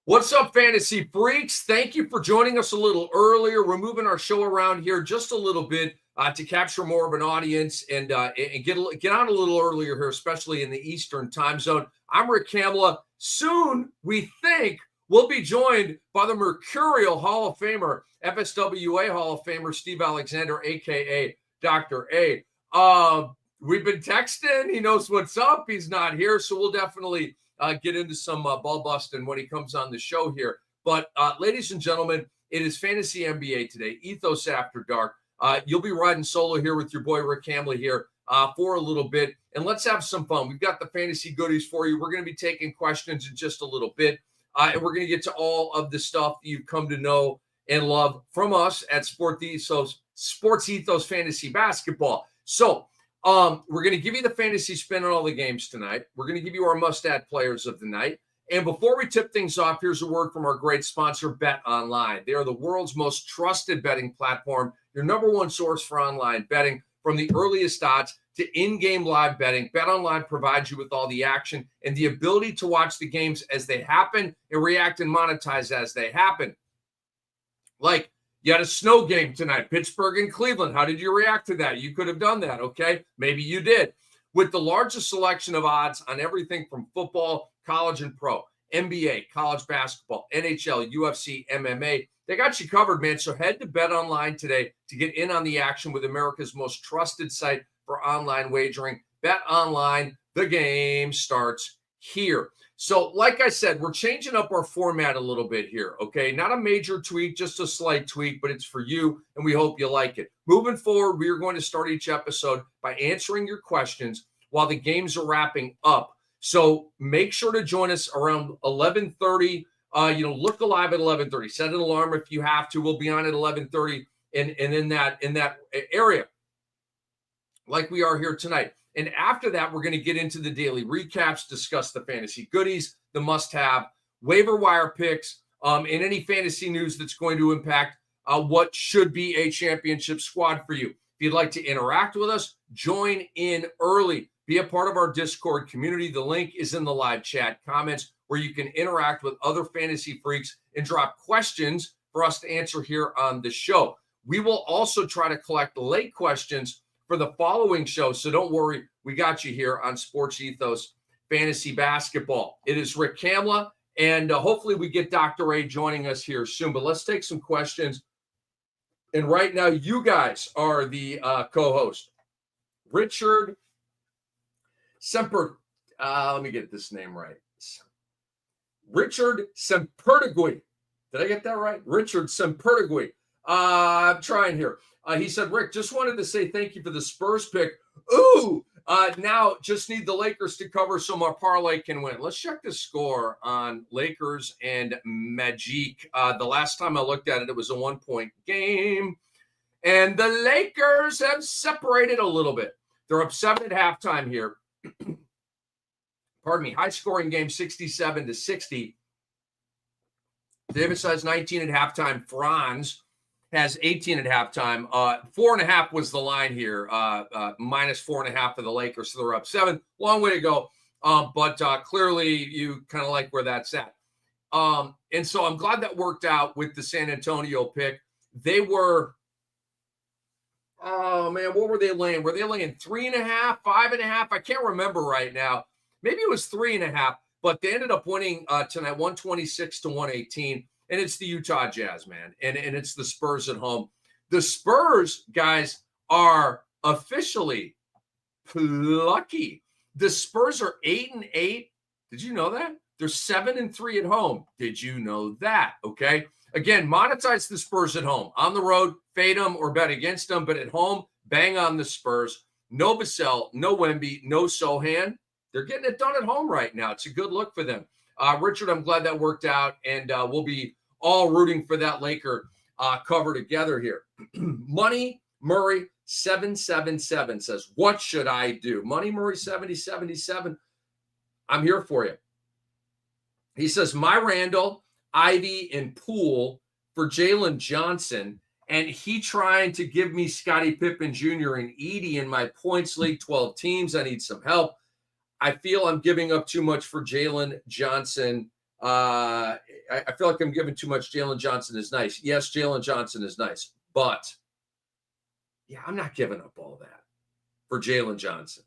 What's up, fantasy freaks? Thank you for joining us a little earlier. We're moving our show around here just a little bit to capture more of an audience and get on a little earlier here, especially in the Eastern time zone. I'm Rick Kamla. Soon, we think, we'll be joined by the Mercurial Hall of Famer, FSWA Hall of Famer, Steve Alexander, a.k.a. Dr. A. We've been texting. He knows what's up. He's not here, so we'll definitely get into some ball busting when he comes on the show here. But ladies and gentlemen, it is Fantasy NBA today, Ethos After Dark. You'll be riding solo here with your boy Rick Kamla here for a little bit, and let's have some fun. We've got the fantasy goodies for you. We're going to be taking questions in just a little bit, and we're going to get to all of the stuff that you've come to know and love from us at Sports Ethos Fantasy Basketball. So, we're going to give you the fantasy spin on all the games tonight. We're going to give you our must-add players of the night. And before we tip things off, here's a word from our great sponsor, Bet Online. They are the world's most trusted betting platform, your number one source for online betting. From the earliest odds to in-game live betting, Bet Online provides you with all the action and the ability to watch the games as they happen and react and monetize as they happen. Like, you had a snow game tonight, Pittsburgh and Cleveland. How did you react to that? You could have done that, okay? Maybe you did. With the largest selection of odds on everything from football, college and pro, NBA, college basketball, NHL, UFC, MMA, they got you covered, man. So head to Bet Online today to get in on the action with America's most trusted site for online wagering. Bet Online, the game starts here. So, like I said, we're changing up our format a little bit here, okay? Not a major tweak, just a slight tweak, but it's for you, and we hope you like it. Moving forward, we are going to start each episode by answering your questions while the games are wrapping up. So make sure to join us around 11:30. Look alive at 11:30. Set an alarm if you have to. We'll be on at 11:30 and in that area, like we are here tonight. And after that, we're going to get into the daily recaps, discuss the fantasy goodies, the must-have, waiver wire picks, and any fantasy news that's going to impact what should be a championship squad for you. If you'd like to interact with us, join in early. Be a part of our Discord community. The link is in the live chat comments where you can interact with other fantasy freaks and drop questions for us to answer here on the show. We will also try to collect late questions for the following show, so don't worry, we got you here on Sports Ethos Fantasy Basketball. It is Rick Kamla, and hopefully we get Dr. A joining us here soon, but let's take some questions. And right now, you guys are the co-host. Richard Semper, let me get this name right. Richard Sempertigui. Did I get that right? Richard Sempertigui. I'm trying here. He said, Rick, just wanted to say thank you for the Spurs pick. Ooh, now just need the Lakers to cover so my parlay can win. Let's check the score on Lakers and Magic. The last time I looked at it, it was a 1-point game. And the Lakers have separated a little bit. They're up 7 at halftime here. Pardon me. High-scoring game, 67-60. Davis has 19 at halftime. Franz has 18 at halftime. 4.5 was the line here. Minus 4.5 for the Lakers, so they're up 7. Long way to go. But clearly you kind of like where that's at. And so I'm glad that worked out with the San Antonio pick. They were, oh man, what were they laying? Were they laying 3.5, 5.5? I can't remember right now. Maybe it was 3.5, but they ended up winning tonight, 126-118. And it's the Utah Jazz, man. And it's the Spurs at home. The Spurs, guys, are officially plucky. The Spurs are 8-8. Did you know that? They're 7-3 at home. Did you know that? Okay. Again, monetize the Spurs at home. On the road, fade them or bet against them. But at home, bang on the Spurs. No Vassell, no Wemby, no Sohan. They're getting it done at home right now. It's a good look for them. Richard, I'm glad that worked out. And we'll be all rooting for that Laker cover together here. Money Murray 777 says, what should I do? Money Murray 7077. I'm here for you. He says, my Randall, Ivy, and Poole for Jalen Johnson, and he trying to give me Scottie Pippen Jr. and Edie in my points league, 12 teams. I need some help. I feel I'm giving up too much for Jalen Johnson I feel like I'm giving too much. Jalen Johnson is nice. Yes, Jalen Johnson is nice, but yeah, I'm not giving up all that for Jalen Johnson.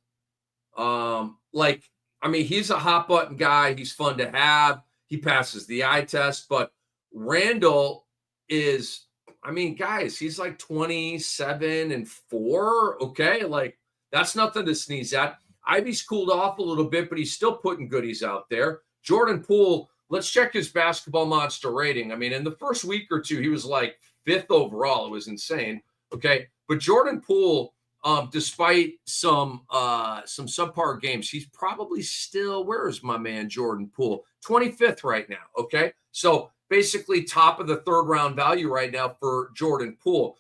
Like, I mean, he's a hot button guy. He's fun to have. He passes the eye test, but Randall is, I mean, guys, he's like 27-4. Okay. Like, that's nothing to sneeze at. Ivy's cooled off a little bit, but he's still putting goodies out there. Jordan Poole, let's check his basketball monster rating. I mean, in the first week or two, he was like 5th overall. It was insane. Okay. But Jordan Poole, despite some subpar games, he's probably still, where is my man Jordan Poole? 25th right now. Okay. So basically top of the 3rd round value right now for Jordan Poole.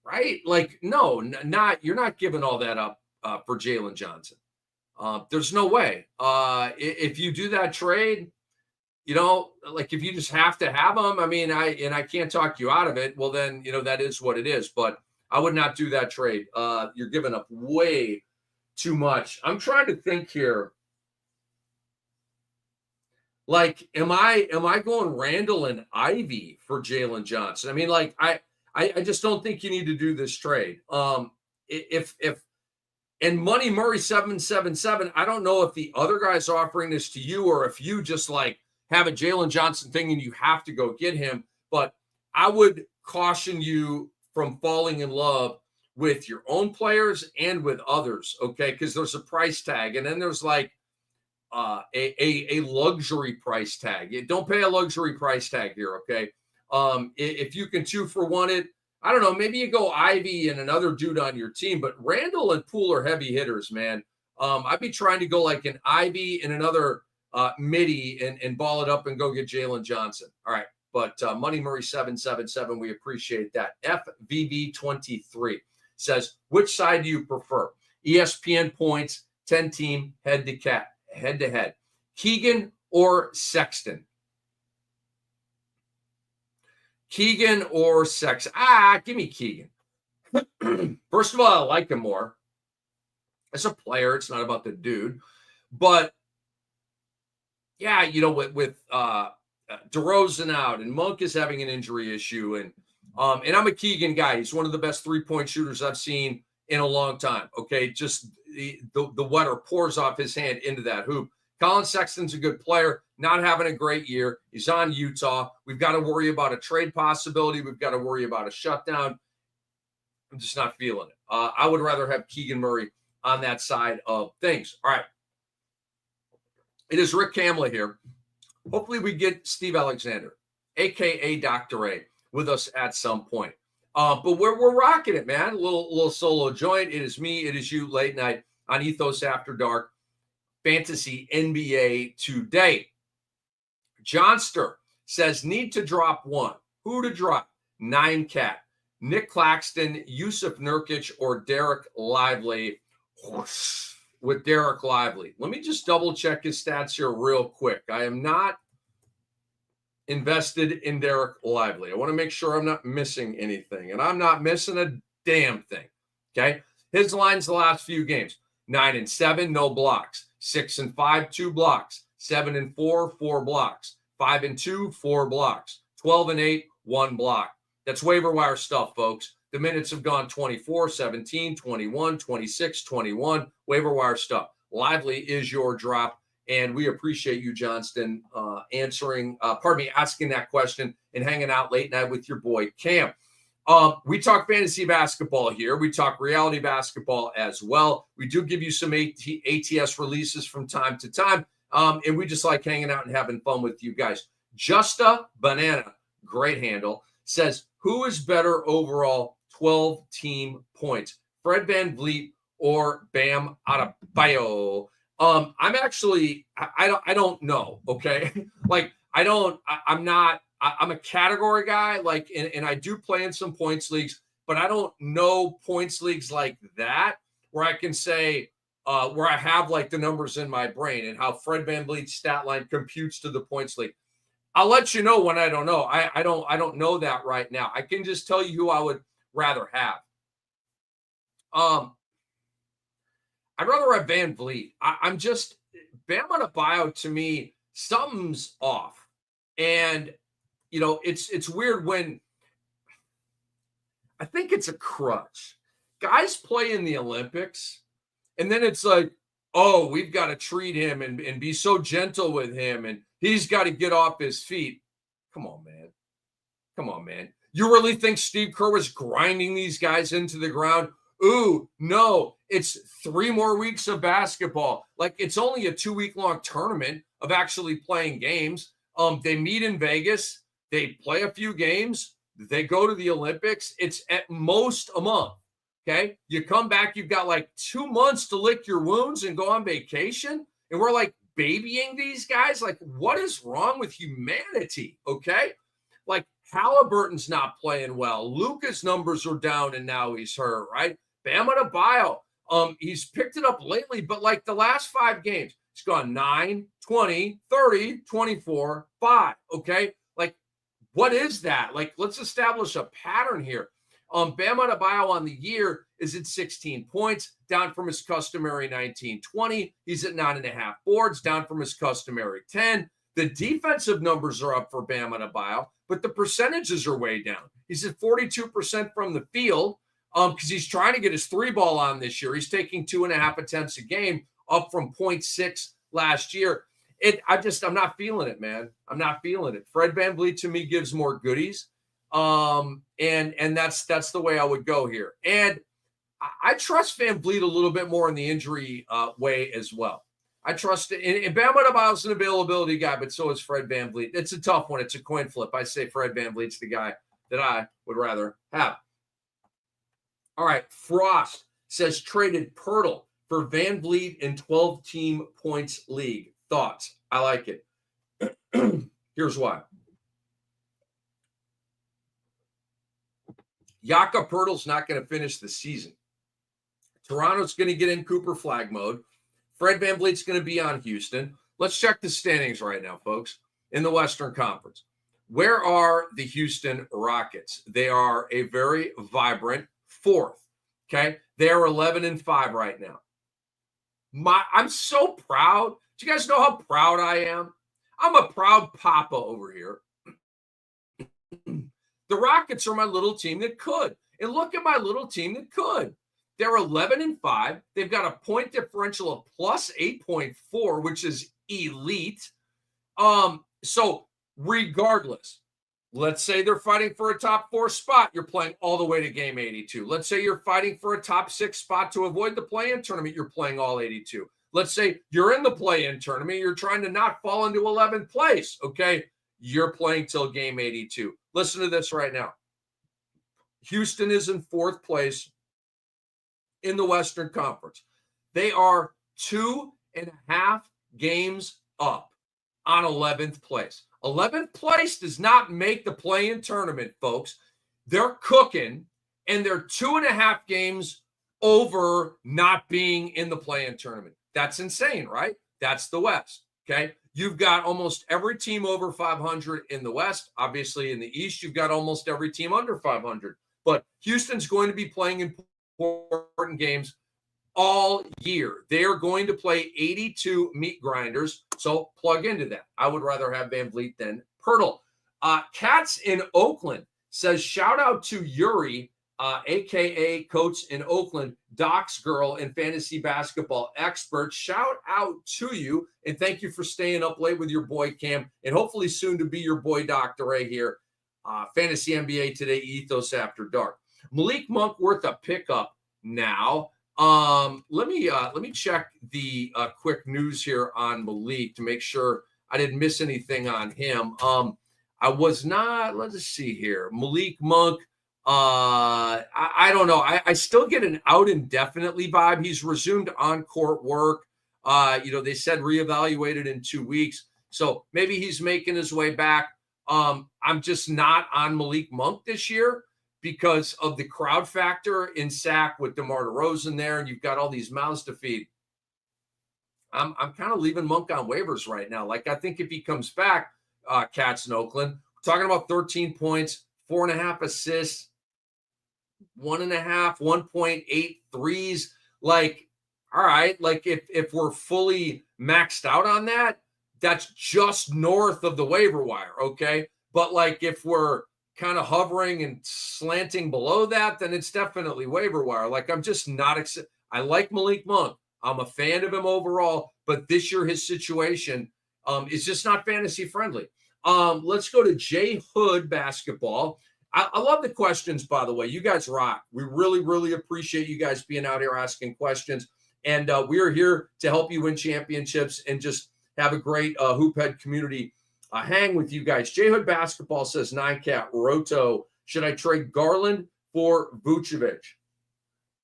Right? Like, no, you're not giving all that up for Jalen Johnson. There's no way. If you do that trade, like if you just have to have him, I mean, I can't talk you out of it. Well, then, that is what it is. But I would not do that trade. You're giving up way too much. I'm trying to think here. Like, am I going Randall and Ivy for Jalen Johnson? I mean, like, I just don't think you need to do this trade. If and Money Murray 777, I don't know if the other guy's offering this to you or if you just like have a Jalen Johnson thing and you have to go get him. But I would caution you from falling in love with your own players and with others, okay? Because there's a price tag, and then there's like a luxury price tag. Don't pay a luxury price tag here, okay? If you can 2-for-1 it, I don't know, maybe you go Ivy and another dude on your team, but Randall and Poole are heavy hitters, man. I'd be trying to go like an Ivy and another midi and ball it up and go get Jalen Johnson. All right. But Money Murray 777, we appreciate that. FVV23 says, which side do you prefer? ESPN points, 10-team head-to-head. Keegan or Sexton? Keegan or Sexton? Give me Keegan. First of all, I like him more. As a player, it's not about the dude. But, yeah, with DeRozan out and Monk is having an injury issue. And I'm a Keegan guy. He's one of the best three-point shooters I've seen in a long time. Okay, just the water pours off his hand into that hoop. Colin Sexton's a good player, not having a great year. He's on Utah. We've got to worry about a trade possibility. We've got to worry about a shutdown. I'm just not feeling it. I would rather have Keegan Murray on that side of things. All right. It is Rick Kamla here. Hopefully we get Steve Alexander, a.k.a. Dr. A, with us at some point. But we're rocking it, man. A little solo joint. It is me. It is you late night on Ethos After Dark. Fantasy NBA today. Johnster says, need to drop one. Who to drop? 9-cat. Nick Claxton, Yusuf Nurkic, or Derek Lively. With Derek Lively. Let me just double check his stats here real quick. I am not invested in Derek Lively. I want to make sure I'm not missing anything, and I'm not missing a damn thing. Okay. His lines the last few games: 9-7, no blocks. 6-5, 2 blocks. 7-4, 4 blocks. 5-2, 4 blocks. 12-8, 1 block. That's waiver wire stuff, folks. The minutes have gone 24, 17, 21, 26, 21. Waiver wire stuff. Lively is your drop, and we appreciate you, Johnston, asking that question and hanging out late night with your boy Cam. We talk fantasy basketball here. We talk reality basketball as well. We do give you some ATS releases from time to time, and we just like hanging out and having fun with you guys. Justa Banana, great handle, says, who is better overall 12-team points, Fred VanVleet or Bam Adebayo? I'm actually, I don't know. Okay. Like, I'm a category guy, like, and I do play in some points leagues, but I don't know points leagues like that where I can say, where I have like the numbers in my brain and how Fred VanVleet's stat line computes to the points league. I'll let you know when I don't know. I don't know that right now. I can just tell you who I would rather have. I'd rather have VanVleet. I'm just, Bam Adebayo to me something's off. And, it's weird when I think it's a crutch. Guys play in the Olympics, and then it's like, oh, we've got to treat him and be so gentle with him, and he's got to get off his feet. Come on, man. Come on, man. You really think Steve Kerr was grinding these guys into the ground? Ooh, no, it's 3 more weeks of basketball. Like, it's only a 2-week-long tournament of actually playing games. They meet in Vegas. They play a few games. They go to the Olympics. It's at most a month. Okay. You come back, you've got like 2 months to lick your wounds and go on vacation. And we're like babying these guys. Like, what is wrong with humanity? Okay. Like, Halliburton's not playing well. Luka's numbers are down and now he's hurt, right? Bam Adebayo, he's picked it up lately, but like the last 5 games, he's gone 9, 20, 30, 24, 5. Okay. Like, what is that? Like, let's establish a pattern here. Bam Adebayo on the year is at 16 points, down from his customary 19-20. He's at 9.5 boards, down from his customary 10. The defensive numbers are up for Bam Adebayo, but the percentages are way down. He's at 42% from the field because he's trying to get his 3-ball on this year. He's taking 2.5 attempts a game, up from 0.6 last year. I'm not feeling it, man. I'm not feeling it. Fred VanVleet to me gives more goodies. And that's the way I would go here. And I trust VanVleet a little bit more in the injury way as well. I trust it. And Bam Adebayo's an availability guy, but so is Fred VanVleet. It's a tough one. It's a coin flip. I say Fred VanVleet's the guy that I would rather have. All right. Frost says traded Pirtle for VanVleet in 12-team points league. Thoughts? I like it. Here's why. Jakob Pirtle's not going to finish the season. Toronto's going to get in Cooper flag mode. Fred VanVleet's going to be on Houston. Let's check the standings right now, folks, in the Western Conference. Where are the Houston Rockets? They are a very vibrant 4th, okay? They are 11-5 right now. I'm so proud. Do you guys know how proud I am? I'm a proud papa over here. The Rockets are my little team that could. And look at my little team that could. They're 11-5. They've got a point differential of plus 8.4, which is elite. So regardless, let's say they're fighting for a top 4 spot. You're playing all the way to game 82. Let's say you're fighting for a top 6 spot to avoid the play-in tournament. You're playing all 82. Let's say you're in the play-in tournament. You're trying to not fall into 11th place. Okay. You're playing till game 82. Listen to this right now. Houston is in 4th place in the Western Conference. They are 2.5 games up on 11th place. 11th place does not make the play-in tournament, folks. They're cooking, and they're 2.5 games over not being in the play-in tournament. That's insane, right? That's the West, okay? You've got almost every team over 500 in the West. Obviously, in the East, you've got almost every team under 500. But Houston's going to be playing important games all year. They are going to play 82 meat grinders, so plug into that. I would rather have VanVleet than Pirtle. Cats in Oakland says, shout out to Yuri, a.k.a. Coach in Oakland, Doc's girl and fantasy basketball expert. Shout out to you, and thank you for staying up late with your boy Cam, and hopefully soon to be your boy Dr. A here. Fantasy NBA Today, Ethos After Dark. Malik Monk worth a pickup now. Let me check the quick news here on Malik to make sure I didn't miss anything on him. I was not. Let's see here. Malik Monk. I don't know. I still get an out indefinitely vibe. He's resumed on-court work. They said reevaluated in 2 weeks. So maybe he's making his way back. I'm just not on Malik Monk this year because of the crowd factor in SAC with DeMar DeRozan there, and you've got all these mouths to feed. I'm kind of leaving Monk on waivers right now. Like, I think if he comes back, Cats in Oakland, we're talking about 13 points, 4.5 assists, 1.8 threes. Like, all right, like if we're fully maxed out on that, that's just north of the waiver wire, okay? But like if we're kind of hovering and slanting below that, then it's definitely waiver wire. Like I'm just not excited. I like Malik Monk. I'm a fan of him overall, but this year his situation is just not fantasy friendly. Let's go to Jay Hood basketball. I love the questions, by the way. You guys rock. We really, really appreciate you guys being out here asking questions. And we are here to help you win championships and just have a great Hoophead community hang with you guys. J Hood Basketball says 9-cat Roto. Should I trade Garland for Vucevic?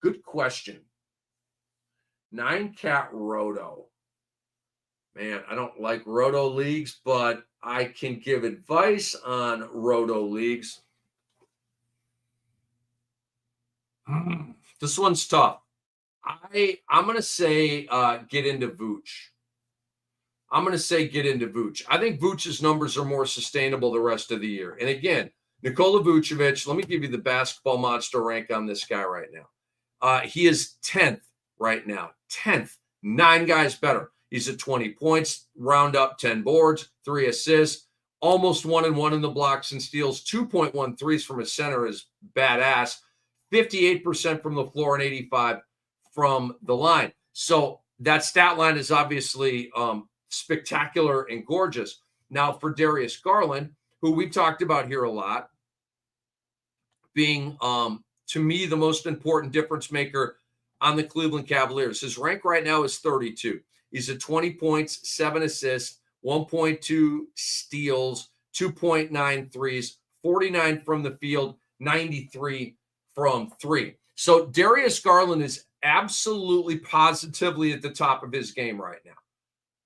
Good question. 9-cat Roto. Man, I don't like Roto leagues, but I can give advice on Roto leagues. This one's tough. I'm going to say get into Vooch. I'm going to say get into Vooch. I think Vooch's numbers are more sustainable the rest of the year. And again, Nikola Vucevic, let me give you the basketball monster rank on this guy right now. He is 10th right now. 10th. 9 guys better. He's at 20 points, round up 10 boards, 3 assists, almost 1-1 in the blocks and steals, 2.1 threes from his center is badass, 58% from the floor and 85 from the line. So that stat line is obviously spectacular and gorgeous. Now for Darius Garland, who we've talked about here a lot, being to me the most important difference maker on the Cleveland Cavaliers. His rank right now is 32. He's at 20 points, 7 assists, 1.2 steals, 2.9 threes, 49 from the field, 93 from 3. So Darius Garland is absolutely positively at the top of his game right now.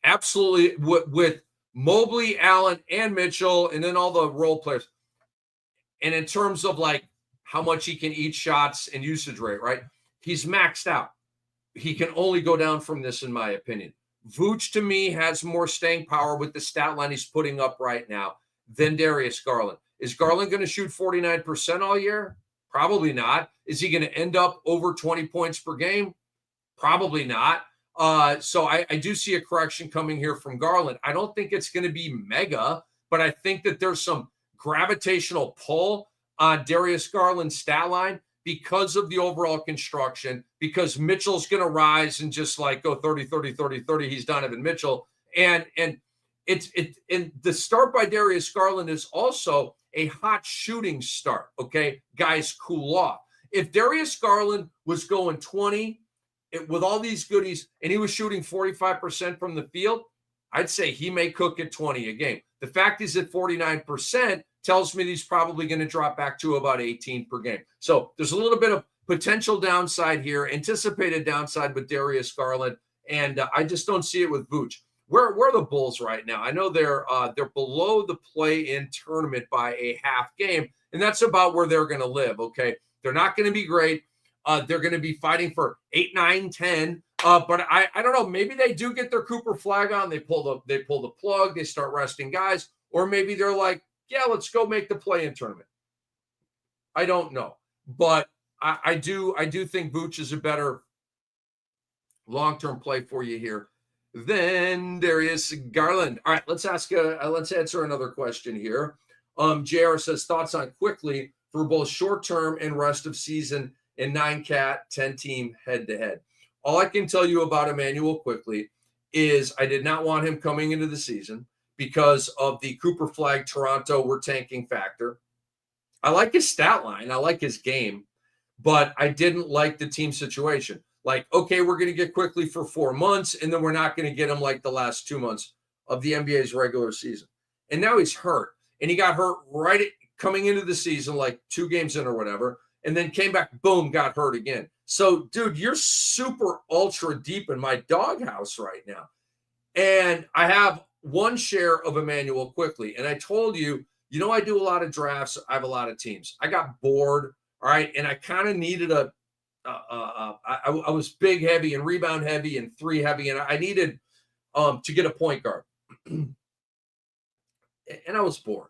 Absolutely, with Mobley, Allen, and Mitchell, and then all the role players. And in terms of like how much he can eat shots and usage rate, right? He's maxed out. He can only go down from this, in my opinion. Vooch, to me, has more staying power with the stat line he's putting up right now than Darius Garland. Is Garland going to shoot 49% all year? Probably not. Is he going to end up over 20 points per game? Probably not. So I do see a correction coming here from Garland. I don't think it's going to be mega, but I think that there's some gravitational pull on Darius Garland's stat line because of the overall construction, because Mitchell's going to rise and just like go 30, 30, 30, 30. He's Donovan Mitchell. And the start by Darius Garland is also a hot shooting start. Okay. Guys cool off. If Darius Garland was going 20 with all these goodies and he was shooting 45% from the field, I'd say he may cook at 20 a game. The fact he's at 49% tells me he's probably going to drop back to about 18 per game. So there's a little bit of potential downside here, anticipated downside with Darius Garland, and I just don't see it with Vooch. Where are the Bulls right now? I know they're below the play-in tournament by a half game, and that's about where they're going to live, okay? They're not going to be great. They're going to be fighting for 8, 9, 10. But I don't know. Maybe they do get their Cooper flag on. They pull the plug. They start resting guys. Or maybe they're like, yeah, let's go make the play-in tournament. I don't know. But I do think Vooch is a better long-term play for you here than Darius Garland. All right, let's answer another question here. JR says, thoughts on quickly for both short-term and rest of season in 9-cat 10-team head-to-head. All I can tell you about Emmanuel Quickly is I did not want him coming into the season because of the Cooper flag Toronto we're tanking factor. I like his stat line. I like his game, but I didn't like the team situation. Like, okay, we're going to get Quickly for 4 months, and then we're not going to get him like the last 2 months of the NBA's regular season. And now he's hurt. And he got hurt coming into the season, like 2 games in or whatever, and then came back, boom, got hurt again. So, dude, you're super ultra deep in my doghouse right now. And I have 1 share of Emmanuel Quickly. And I told you, I do a lot of drafts. I have a lot of teams. I got bored, all right? And I kind of needed I was big heavy and rebound heavy and 3 heavy, and I needed to get a point guard. And I was bored.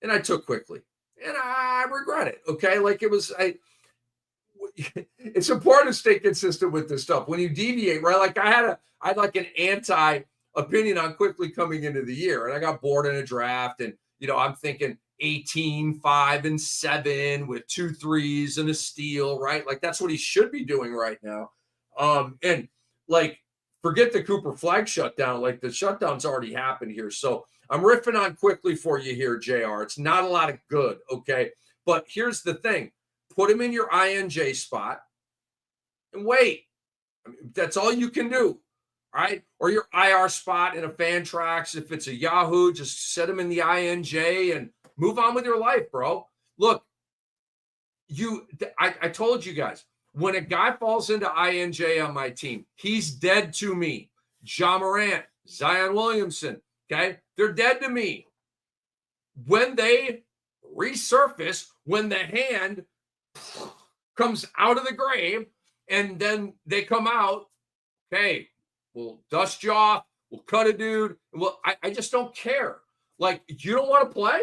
And I took Quickly. And I regret it, okay? Like it's important to stay consistent with this stuff. When you deviate, right? Like I had like an anti opinion on quickly coming into the year. And I got bored in a draft, and I'm thinking 18, 5, and 7 with 2 threes and a steal, right? Like that's what he should be doing right now. And like forget the Cooper Flag shutdown. Like the shutdown's already happened here. So I'm riffing on quickly for you here, JR. It's not a lot of good, okay? But here's the thing. Put him in your INJ spot and wait. I mean, that's all you can do, right? Or your IR spot in a Fantrax. If it's a Yahoo, just set him in the INJ and move on with your life, bro. Look, I told you guys, when a guy falls into INJ on my team, he's dead to me. Ja Morant, Zion Williamson, okay? They're dead to me. When they resurface, when the hand comes out of the grave and then they come out, okay, we'll dust you off, we'll cut a dude. Well, I just don't care. Like, you don't want to play?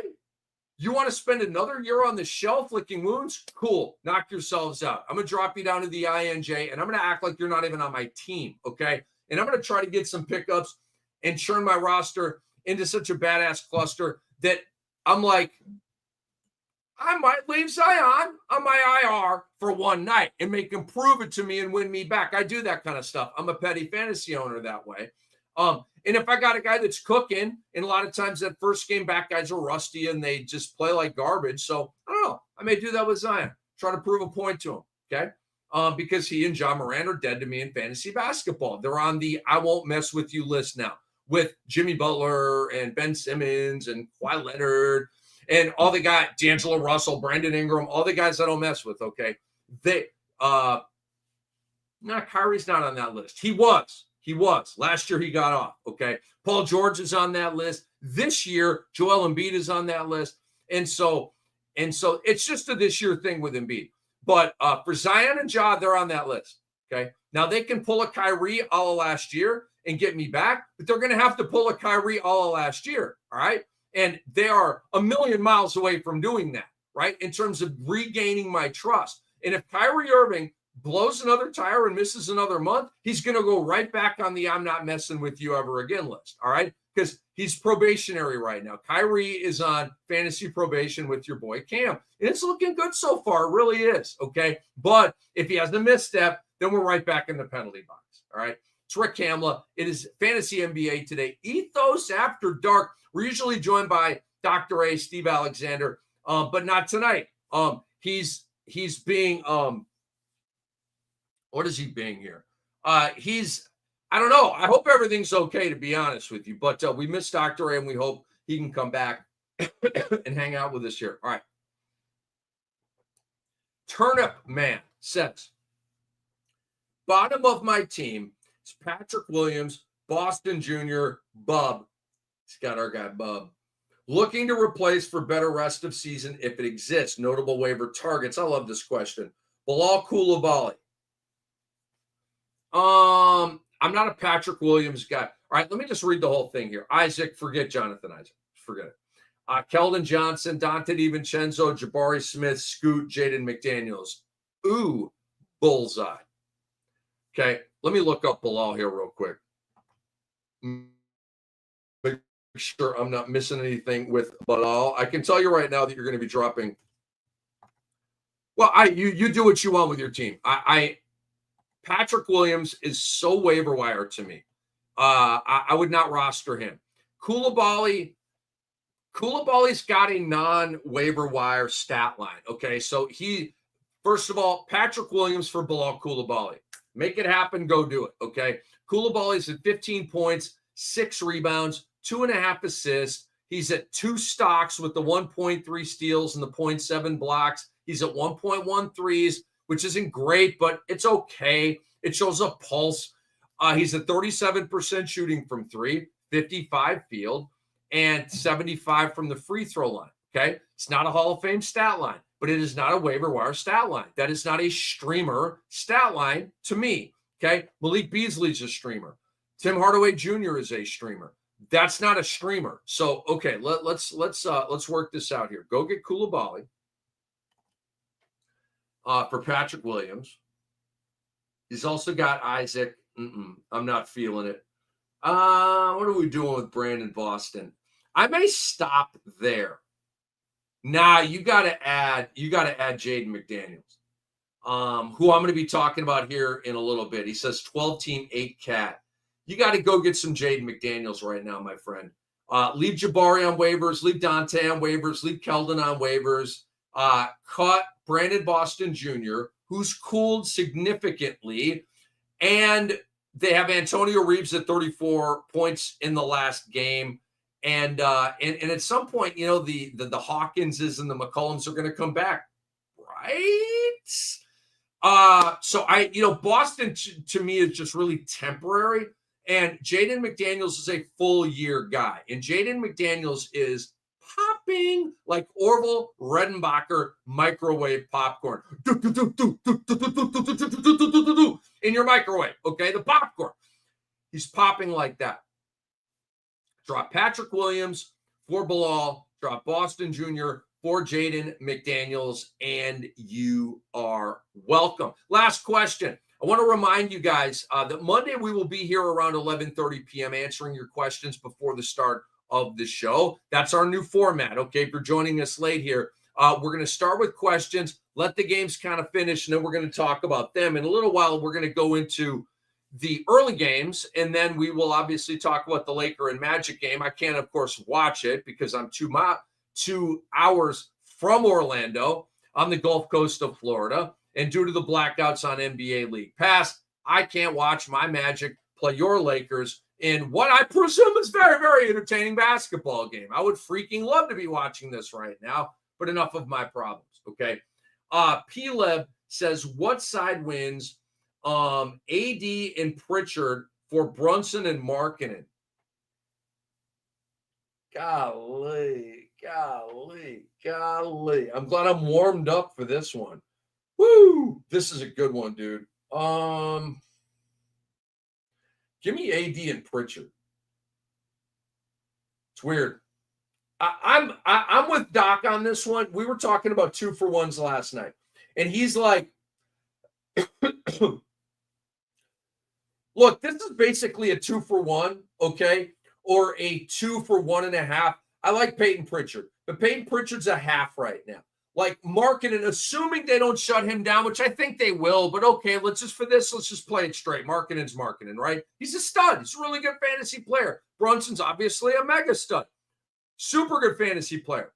You want to spend another year on the shelf licking wounds? Cool. Knock yourselves out. I'm going to drop you down to the INJ, and I'm going to act like you're not even on my team, okay? And I'm going to try to get some pickups and churn my roster into such a badass cluster that I'm like, I might leave Zion on my IR for one night and make him prove it to me and win me back. I do that kind of stuff. I'm a petty fantasy owner that way. And if I got a guy that's cooking, and a lot of times that first game back guys are rusty and they just play like garbage. So I don't know. I may do that with Zion. Try to prove a point to him. Okay. Because he and Ja Morant are dead to me in fantasy basketball. They're on the I won't mess with you list now with Jimmy Butler and Ben Simmons and Kawhi Leonard and all the guys, D'Angelo Russell, Brandon Ingram, all the guys I don't mess with. Okay. Kyrie's not on that list. He was. Last year he got off, okay? Paul George is on that list. This year, Joel Embiid is on that list. And so it's just a this year thing with Embiid. But for Zion and Ja, they're on that list, okay? Now, they can pull a Kyrie all of last year and get me back, but they're going to have to pull a Kyrie all of last year, all right? And they are a million miles away from doing that, right? In terms of regaining my trust. And if Kyrie Irving blows another tire and misses another month, he's going to go right back on the I'm not messing with you ever again list. All right. Because he's probationary right now. Kyrie is on fantasy probation with your boy Cam. And it's looking good so far. It really is. Okay. But if he has a misstep, then we're right back in the penalty box. All right. It's Rick Kamla. It is Fantasy NBA today. Ethos After Dark. We're usually joined by Dr. A, Steve Alexander, but not tonight. He's being what is he being here? I don't know. I hope everything's okay, to be honest with you. But we miss Dr. A, and we hope he can come back and hang out with us here. All right. Turnip Man says, bottom of my team is Patrick Williams, Boston Jr., Bub. He's got our guy, Bub. Looking to replace for better rest of season if it exists. Notable waiver targets. I love this question. Bilal Coulibaly. I'm not a Patrick Williams guy. All right, let me just read the whole thing here. Isaac, forget Jonathan Isaac. Forget it. Keldon Johnson, Dante DiVincenzo, Jabari Smith, Scoot, Jaden McDaniels. Ooh, bullseye. Okay, let me look up Bilal here real quick. Make sure I'm not missing anything with Bilal. I can tell you right now that you're going to be dropping. Well, you do what you want with your team. Patrick Williams is so waiver wire to me. I would not roster him. Coulibaly's got a non-waiver wire stat line. Okay, so first of all, Patrick Williams for Bilal Coulibaly. Make it happen. Go do it. Okay, Coulibaly's at 15 points, 6 rebounds, 2.5 assists. He's at 2 stocks with the 1.3 steals and the 0.7 blocks. He's at 1.1 threes, which isn't great, but it's okay. It shows a pulse. He's at 37% shooting from 3, 55 field, and 75 from the free throw line. Okay. It's not a Hall of Fame stat line, but it is not a waiver wire stat line. That is not a streamer stat line to me. Okay. Malik Beasley's a streamer. Tim Hardaway Jr. is a streamer. That's not a streamer. So, okay, let's work this out here. Go get Coulibaly. For Patrick Williams. He's also got Isaac. I'm not feeling it. What are we doing with Brandon Boston? I may stop there. Nah, you gotta add Jaden McDaniels, who I'm gonna be talking about here in a little bit. He says 12 team, 8 cat. You got to go get some Jaden McDaniels right now, my friend. Leave Jabari on waivers, leave Dante on waivers, leave Keldon on waivers. Cut Brandon Boston Jr., who's cooled significantly. And they have Antonio Reeves at 34 points in the last game. And at some point, you know, the Hawkinses and the McCollums are going to come back, right? So Boston to me is just really temporary. And Jaden McDaniels is a full year guy. And Jaden McDaniels is popping like Orville Redenbacher microwave popcorn in your microwave. Okay, the popcorn. He's popping like that. Drop Patrick Williams for Bilal. Drop Boston Jr. for Jaden McDaniels, and you are welcome. Last question. I want to remind you guys that Monday we will be here around 11:30 p.m. answering your questions before the start of the show. That's our new format, okay? If you're joining us late here, we're going to start with questions, let the games kind of finish, and then we're going to talk about them. In a little while, we're going to go into the early games, and then we will obviously talk about the Laker and Magic game. I can't, of course, watch it because I'm 2 hours from Orlando on the Gulf Coast of Florida. And due to the blackouts on NBA League Pass, I can't watch my Magic play your Lakers in what I presume is very, very entertaining basketball game. I would freaking love to be watching this right now, but enough of my problems, okay? P-Leb says, what side wins AD and Pritchard for Brunson and Markkanen? Golly. I'm glad I'm warmed up for this one. Woo! This is a good one, dude. Give me AD and Pritchard. It's weird. I'm with Doc on this one. We were talking about 2-for-1s last night, and he's like, look, this is basically a 2-for-1, okay, or a 2-for-1.5. I like Peyton Pritchard, but Peyton Pritchard's a half right now. Like Markkanen, assuming they don't shut him down, which I think they will, but okay, let's just play it straight. Markkanen's Markkanen, right? He's a stud. He's a really good fantasy player. Brunson's obviously a mega stud. Super good fantasy player.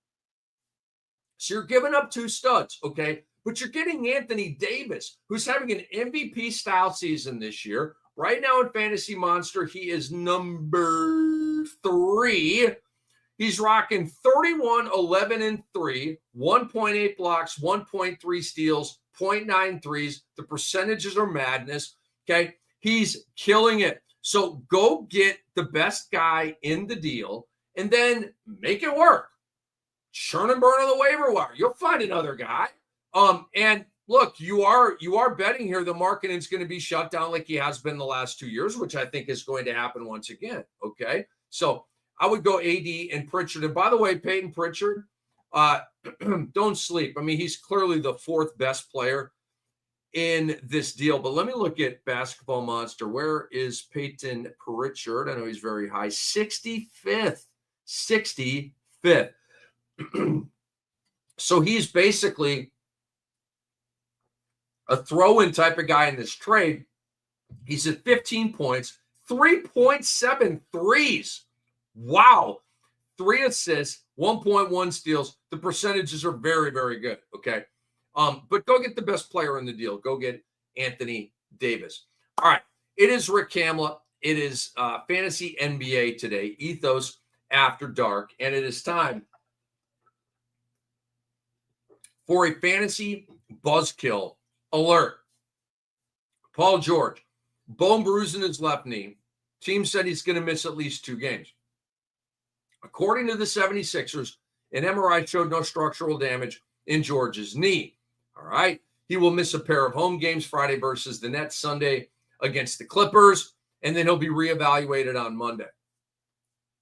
So you're giving up 2 studs, okay? But you're getting Anthony Davis, who's having an MVP-style season this year. Right now in Fantasy Monster, he is number 3. He's rocking 31, 11, and 3, 1.8 blocks, 1.3 steals, 0.9 threes. The percentages are madness, okay? He's killing it. So go get the best guy in the deal and then make it work. Churn and burn on the waiver wire. You'll find another guy. And look, you are betting here that Markkanen's going to be shut down like he has been the last 2 years, which I think is going to happen once again, okay? So I would go AD and Pritchard. And by the way, Peyton Pritchard, don't sleep. I mean, he's clearly the 4th best player in this deal. But let me look at Basketball Monster. Where is Peyton Pritchard? I know he's very high. 65th. 65th. So he's basically a throw-in type of guy in this trade. He's at 15 points, 3.7 threes. Wow. 3 assists, 1.1 steals. The percentages are very, very good. Okay. But go get the best player in the deal. Go get Anthony Davis. All right. It is Rick Kamla. It is Fantasy NBA today, Ethos After Dark. And it is time for a fantasy buzzkill alert. Paul George, bone bruise in his left knee. Team said he's going to miss at least 2 games. According to the 76ers, an MRI showed no structural damage in George's knee. All right. He will miss a pair of home games, Friday versus the Nets, Sunday against the Clippers, and then he'll be reevaluated on Monday.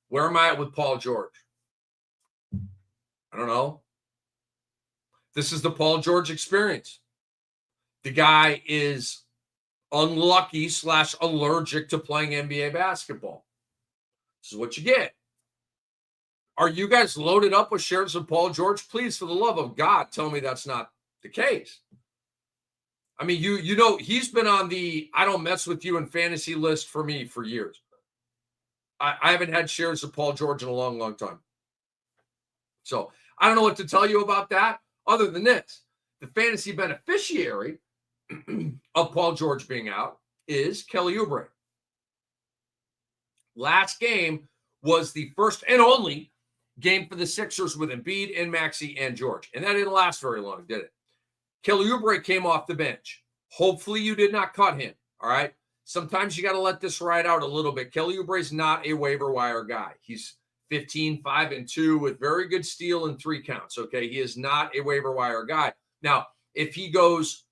Where am I at with Paul George? I don't know. This is the Paul George experience. The guy is unlucky / allergic to playing NBA basketball. This is what you get. Are you guys loaded up with shares of Paul George? Please, for the love of God, tell me that's not the case. I mean, you know, he's been on the I don't mess with you in fantasy list for me for years. I haven't had shares of Paul George in a long, long time. So I don't know what to tell you about that other than this. The fantasy beneficiary of Paul George being out is Kelly Oubre. Last game was the first and only game for the Sixers with Embiid and Maxey and George. And that didn't last very long, did it? Kelly Oubre came off the bench. Hopefully you did not cut him, all right? Sometimes you got to let this ride out a little bit. Kelly Oubre is not a waiver wire guy. He's 15, 5, and 2 with very good steal and 3 counts, okay? He is not a waiver wire guy. Now, if he goes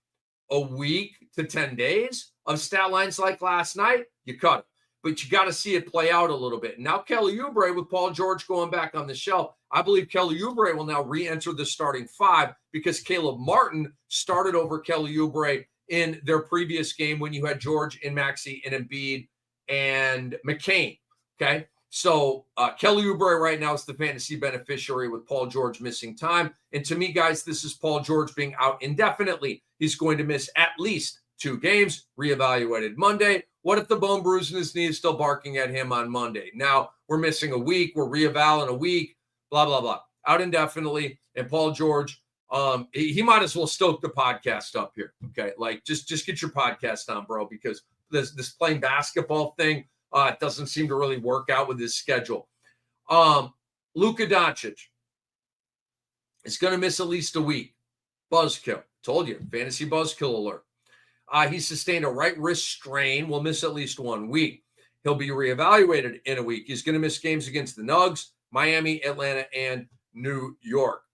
a week to 10 days of stat lines like last night, you cut him. But you got to see it play out a little bit. Now, Kelly Oubre with Paul George going back on the shelf, I believe Kelly Oubre will now re-enter the starting 5 because Caleb Martin started over Kelly Oubre in their previous game when you had George and Maxey and Embiid and McCain, okay? So Kelly Oubre right now is the fantasy beneficiary with Paul George missing time. And to me, guys, this is Paul George being out indefinitely. He's going to miss at least 2 games, reevaluated Monday. What if the bone bruise in his knee is still barking at him on Monday? Now we're missing a week. We're reevaluating a week, blah, blah, blah. Out indefinitely. And Paul George, he might as well stoke the podcast up here. Okay. Like just get your podcast on, bro, because this playing basketball thing, it doesn't seem to really work out with his schedule. Luka Doncic is going to miss at least a week. Buzzkill. Told you. Fantasy buzzkill alert. He sustained a right wrist strain. Will miss at least 1 week. He'll be reevaluated in a week. He's going to miss games against the Nuggets, Miami, Atlanta, and New York.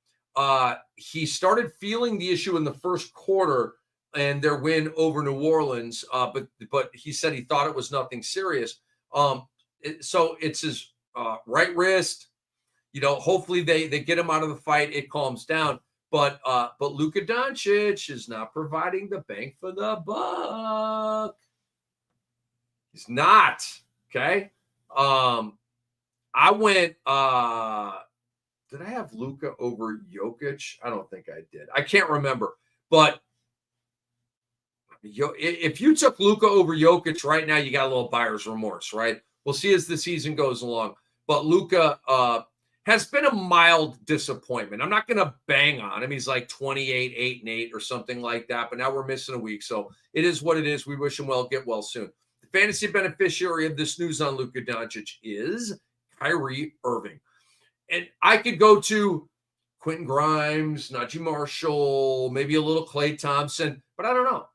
He started feeling the issue in the first quarter and their win over New Orleans, but he said he thought it was nothing serious. So it's his right wrist. You know, hopefully they get him out of the fight. It calms down. But Luka Doncic is not providing the bang for the buck. He's not. Okay. I went. Did I have Luka over Jokic? I don't think I did. I can't remember. But if you took Luka over Jokic right now, you got a little buyer's remorse, right? We'll see as the season goes along. But Luka has been a mild disappointment. I'm not going to bang on him. He's like 28, 8, and 8 or something like that. But now we're missing a week. So it is what it is. We wish him well. Get well soon. The fantasy beneficiary of this news on Luka Doncic is Kyrie Irving. And I could go to Quentin Grimes, Najee Marshall, maybe a little Klay Thompson, but I don't know.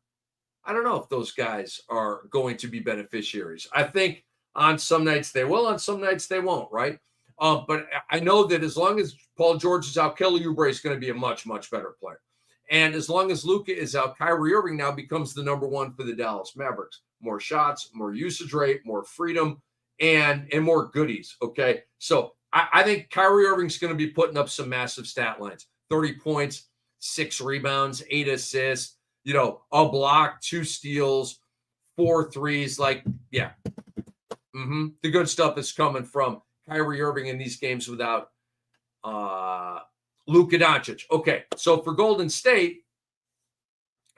I don't know if those guys are going to be beneficiaries. I think on some nights they will, on some nights they won't, right? But I know that as long as Paul George is out, Kelly Oubre is going to be a much, much better player. And as long as Luka is out, Kyrie Irving now becomes the number 1 for the Dallas Mavericks. More shots, more usage rate, more freedom, and more goodies, okay? So I think Kyrie Irving's going to be putting up some massive stat lines. 30 points, 6 rebounds, 8 assists, you know, a block, 2 steals, 4 threes. Like, yeah. The good stuff is coming from Kyrie Irving in these games without Luka Doncic. Okay, so for Golden State,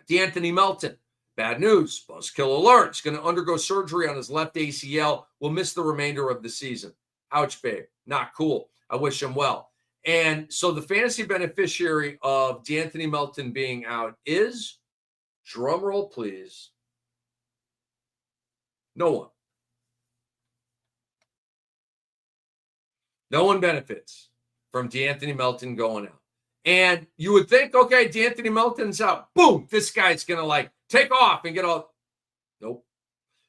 DeAnthony Melton. Bad news. Buzzkill alert. He's going to undergo surgery on his left ACL. Will miss the remainder of the season. Ouch, babe. Not cool. I wish him well. And so the fantasy beneficiary of DeAnthony Melton being out is, drum roll, please, no one. No one benefits from DeAnthony Melton going out. And you would think, okay, DeAnthony Melton's out. Boom, this guy's going to like take off and get all. Nope.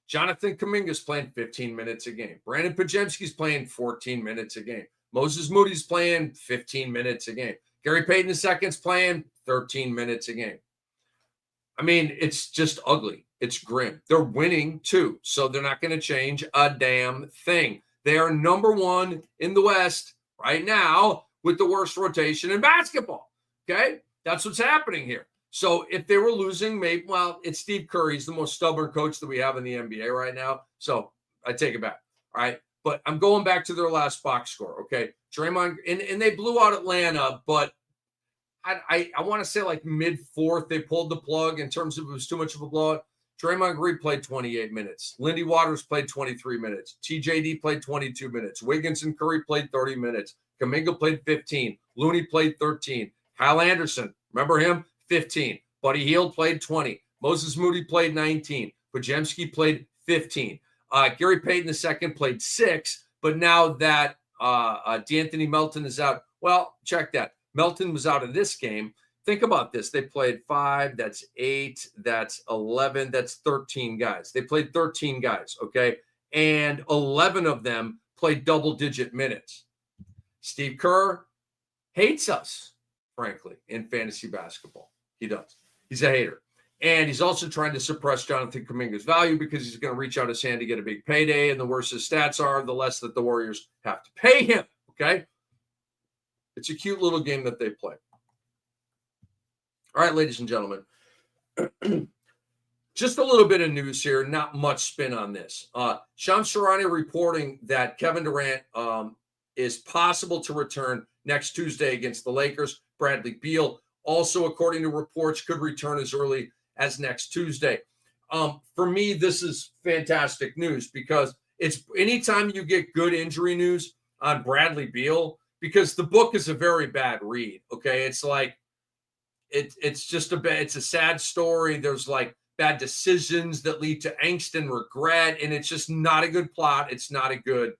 Jonathan Kuminga's playing 15 minutes a game. Brandon Podziemski's playing 14 minutes a game. Moses Moody's playing 15 minutes a game. Gary Payton II's playing 13 minutes a game. I mean, it's just ugly. It's grim. They're winning too, so they're not going to change a damn thing. They are number 1 in the West right now with the worst rotation in basketball. Okay? That's what's happening here. So if they were losing, maybe, well, it's Steve Kerr. He's the most stubborn coach that we have in the NBA right now. So I take it back. All right. but I'm going back to their last box score. Okay. Draymond, and they blew out Atlanta, but I want to say like mid-fourth, they pulled the plug in terms of it was too much of a blowout. Draymond Green played 28 minutes. Lindy Waters played 23 minutes. TJD played 22 minutes. Wiggins and Curry played 30 minutes. Kuminga played 15. Looney played 13. Kyle Anderson, remember him? 15. Buddy Hield played 20. Moses Moody played 19. Podziemski played 15. Gary Payton II played 6. But now that D'Anthony Melton is out, well, check that. Melton was out of this game. Think about this. They played 5, that's 8, that's 11, that's 13 guys. They played 13 guys, okay? And 11 of them played double-digit minutes. Steve Kerr hates us, frankly, in fantasy basketball. He does. He's a hater. And he's also trying to suppress Jonathan Kuminga's value because he's going to reach out his hand to get a big payday, and the worse his stats are, the less that the Warriors have to pay him, okay? It's a cute little game that they play. All right, ladies and gentlemen, just a little bit of news here, not much spin on this. Shams Charania reporting that Kevin Durant is possible to return next Tuesday against the Lakers. Bradley Beal also, according to reports, could return as early as next Tuesday. For me, this is fantastic news because it's anytime you get good injury news on Bradley Beal, because the book is a very bad read. Okay. It's like, it's just it's a sad story. There's like bad decisions that lead to angst and regret. And it's just not a good plot. It's not a good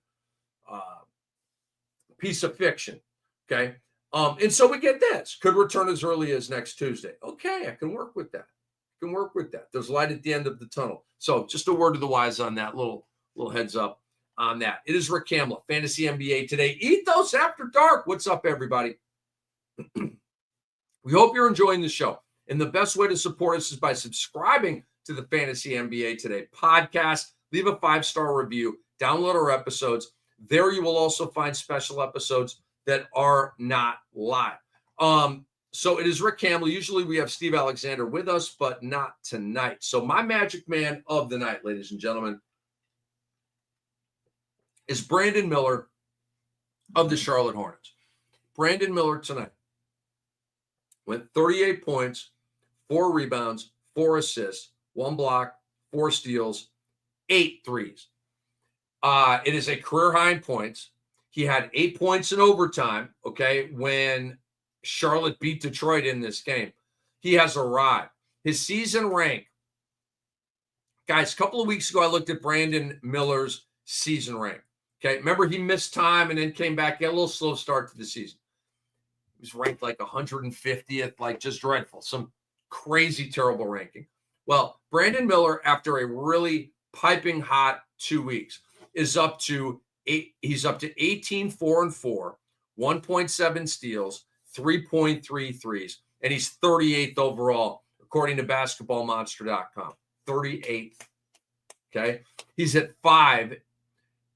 piece of fiction. Okay. And so we get this, could return as early as next Tuesday. Okay. I can work with that. There's light at the end of the tunnel. So just a word to the wise on that, little heads up on that. It is Rick Kamla, Fantasy NBA Today. Ethos After Dark. What's up, everybody? We hope you're enjoying the show. And the best way to support us is by subscribing to the Fantasy NBA Today podcast. Leave a 5-star review. Download our episodes. There you will also find special episodes that are not live. So it is Rick Kamla. Usually we have Steve Alexander with us, but not tonight. So my magic man of the night, ladies and gentlemen, is Brandon Miller of the Charlotte Hornets. Brandon Miller tonight went 38 points, 4 rebounds, 4 assists, 1 block, 4 steals, 8 threes. It is a career high in points. He had 8 points in overtime, okay, when Charlotte beat Detroit in this game. He has arrived. His season rank, guys, a couple of weeks ago, I looked at Brandon Miller's season rank. Okay, remember he missed time and then came back, had a little slow start to the season. He was ranked like 150th, like just dreadful, some crazy, terrible ranking. Well, Brandon Miller, after a really piping hot 2 weeks, is up to 8. He's up to 18, 4 and 4, 1.7 steals, 3.3 threes, and he's 38th overall, according to basketballmonster.com. 38th. Okay, he's at 5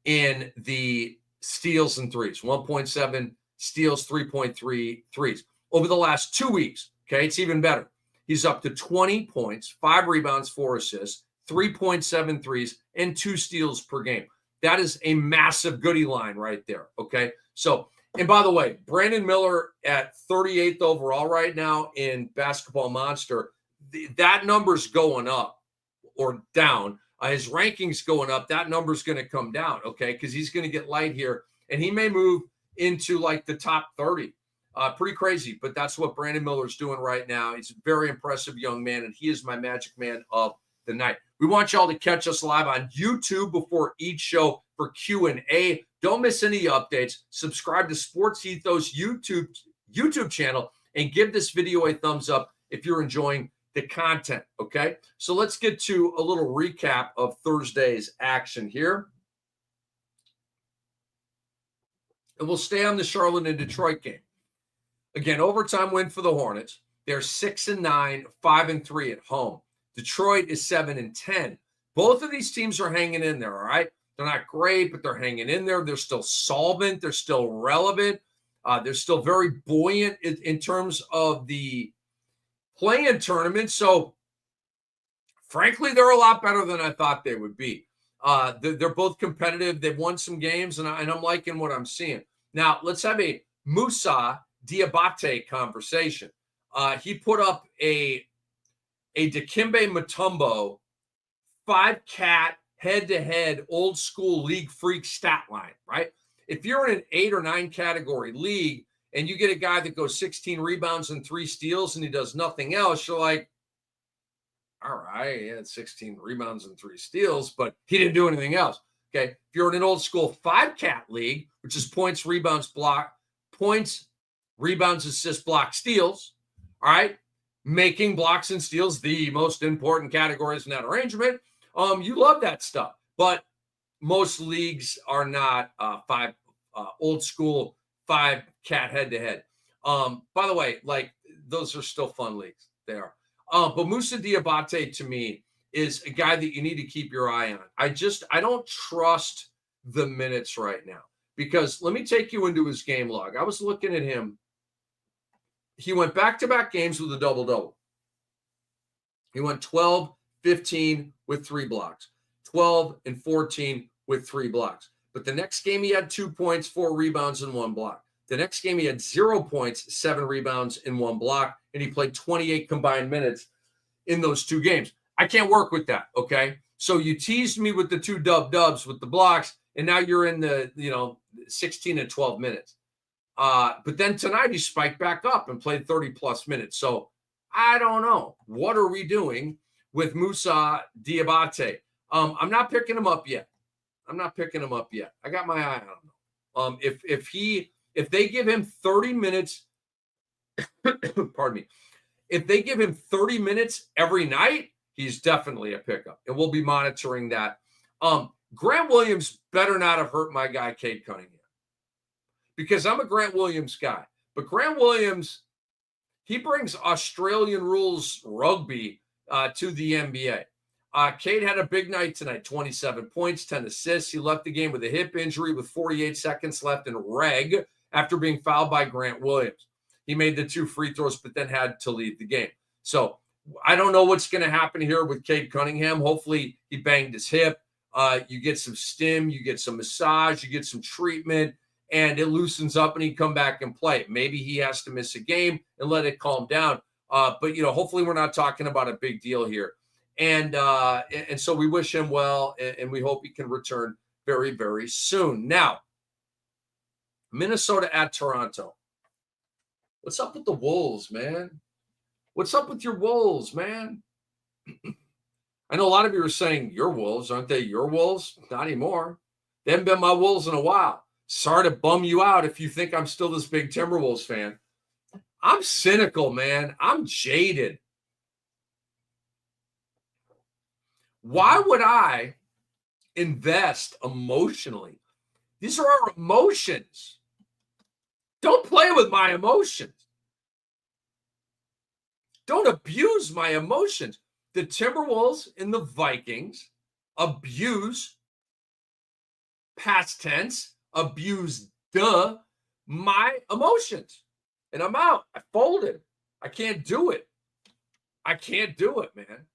in the steals and threes, 1.7 steals, 3.3 threes. Over the last 2 weeks, okay, it's even better. He's up to 20 points, 5 rebounds, 4 assists, 3.7 threes, and 2 steals per game. That is a massive goodie line right there, okay? So, and by the way, Brandon Miller at 38th overall right now in Basketball Monster, that number's going up or down. His ranking's going up. That number's going to come down, okay? Because he's going to get light here, and he may move into like the top 30. Pretty crazy, but that's what Brandon Miller's doing right now. He's a very impressive young man, and he is my magic man of the night. We want y'all to catch us live on YouTube before each show for Q&A. Don't miss any updates. Subscribe to Sports Ethos YouTube channel and give this video a thumbs up if you're enjoying the content, okay? So let's get to a little recap of Thursday's action here. And we'll stay on the Charlotte and Detroit game. Again, overtime win for the Hornets. They're 6-9, 5-3 at home. Detroit is 7-10. Both of these teams are hanging in there, all right? They're not great, but they're hanging in there. They're still solvent. They're still relevant. They're still very buoyant in terms of the play-in tournament. So, frankly, they're a lot better than I thought they would be. They're both competitive. They've won some games, and I'm liking what I'm seeing. Now, let's have a Musa Diabate conversation. He put up a Dikembe Mutombo 5-cat head-to-head old school league freak stat line, right? If you're in an 8 or 9 category league and you get a guy that goes 16 rebounds and 3 steals and he does nothing else, you're like, all right, he had 16 rebounds and 3 steals, but he didn't do anything else. Okay. If you're in an old school 5-cat league, which is points, rebounds, assists, block, steals, all right, making blocks and steals the most important categories in that arrangement. You love that stuff, but most leagues are not old school 5-cat head-to-head. By the way, like those are still fun leagues. They are. But Musa Diabate to me is a guy that you need to keep your eye on. I don't trust the minutes right now because let me take you into his game log. I was looking at him. He went back-to-back games with a double-double. He went 12, 15 with 3 blocks, 12 and 14 with 3 blocks. But the next game he had 2 points, 4 rebounds, and 1 block. The next game he had 0 points, 7 rebounds, and 1 block, and he played 28 combined minutes in those 2 games. I can't work with that, okay? So you teased me with the 2 dubs with the blocks, and now you're in the 16 and 12 minutes. But then tonight he spiked back up and played 30-plus minutes. So I don't know. What are we doing with Musa Diabate? I'm not picking him up yet. I got my eye on him. If they give him 30 minutes, pardon me, if they give him 30 minutes every night, he's definitely a pickup. And we'll be monitoring that. Grant Williams better not have hurt my guy, Cade Cunningham, because I'm a Grant Williams guy. But Grant Williams, he brings Australian rules rugby to the NBA. Cade had a big night tonight, 27 points, 10 assists. He left the game with a hip injury with 48 seconds left in reg after being fouled by Grant Williams. He made the 2 free throws, but then had to leave the game. So I don't know what's going to happen here with Cade Cunningham. Hopefully he banged his hip. You get some stim, you get some massage, you get some treatment, and it loosens up and he come back and play. Maybe he has to miss a game and let it calm down. But hopefully we're not talking about a big deal here. And so we wish him well, and we hope he can return very, very soon. Now, Minnesota at Toronto. What's up with the Wolves, man? What's up with your Wolves, man? I know a lot of you are saying, your Wolves, aren't they your Wolves? Not anymore. They haven't been my Wolves in a while. Sorry to bum you out if you think I'm still this big Timberwolves fan. I'm cynical, man. I'm jaded. Why would I invest emotionally? These are our emotions. Don't play with my emotions. Don't abuse my emotions. The Timberwolves and the Vikings abuse, past tense, abuse my emotions. And I'm out. I folded. I can't do it. Man.